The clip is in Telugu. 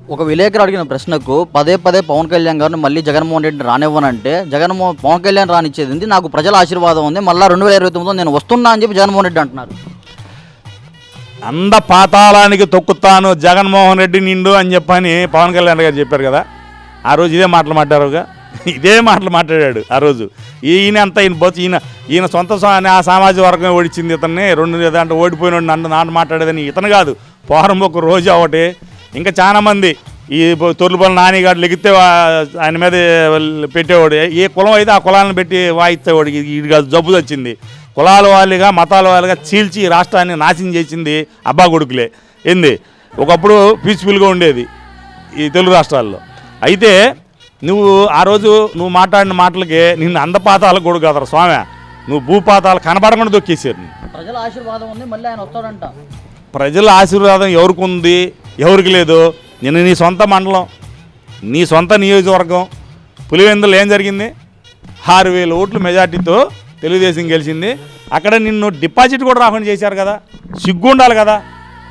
ఒక విలేకరు అడిగిన ప్రశ్నకు పదే పదే పవన్ కళ్యాణ్ గారిని మళ్ళీ జగన్మోహన్ రెడ్డిని రానివ్వనంటే పవన్ కళ్యాణ్ రానిచ్చేది ఉంది, నాకు ప్రజల ఆశీర్వాదం ఉంది, మళ్ళీ 2029 నేను వస్తున్నా అని చెప్పి జగన్మోహన్ రెడ్డి అంటున్నారు. అంద పాతాళానికి తొక్కుతాను జగన్మోహన్ రెడ్డి నిండు అని చెప్పని పవన్ కళ్యాణ్ గారు చెప్పారు కదా. ఆ రోజు ఇదే మాటలు మాట్లాడారుగా, ఇదే మాటలు మాట్లాడాడు ఆ రోజు. ఈయన అంతా ఈయన సొంత ఆ సామాజిక వర్గం ఓడిచింది ఇతన్ని, 2 దాంట్లో ఓడిపోయిన నాన్న మాట్లాడేదని ఇతను కాదు. పోరం ఒక రోజు ఒకటి ఇంకా చాలామంది ఈ తొర్లుపల్లి నానిగాడు లెగితే ఆయన మీద పెట్టేవాడు. ఏ కులం అయితే ఆ కులాలను పెట్టి వాయిచ్చేవాడు. ఇది కాదు జబ్బు వచ్చింది. కులాల వాళ్ళుగా మతాల వాళ్ళుగా చీల్చి రాష్ట్రాన్ని నాశనం చేసింది అబ్బా కొడుకులే. ఏంది ఒకప్పుడు పీస్ఫుల్గా ఉండేది ఈ తెలుగు రాష్ట్రాల్లో. అయితే నువ్వు ఆ రోజు నువ్వు మాట్లాడిన మాటలకి నిన్ను అందపాతాలకు కూడా కదరా స్వామి, నువ్వు భూపాతాలు కనపడకుండా దొక్కేసారు. ప్రజల ఆశీర్వాదం ఉంది, మళ్ళీ ఆయన వస్తాడంట. ప్రజల ఆశీర్వాదం ఎవరికి ఉంది ఎవరికి లేదు? నిన్న నీ సొంత మండలం, నీ సొంత నియోజకవర్గం పులివెందులు ఏం జరిగింది? 6,000 ఓట్ల మెజార్టీతో తెలుగుదేశం గెలిచింది. అక్కడ నిన్ను డిపాజిట్ కూడా రాకుండా చేశారు కదా, సిగ్గు ఉండాలి కదా.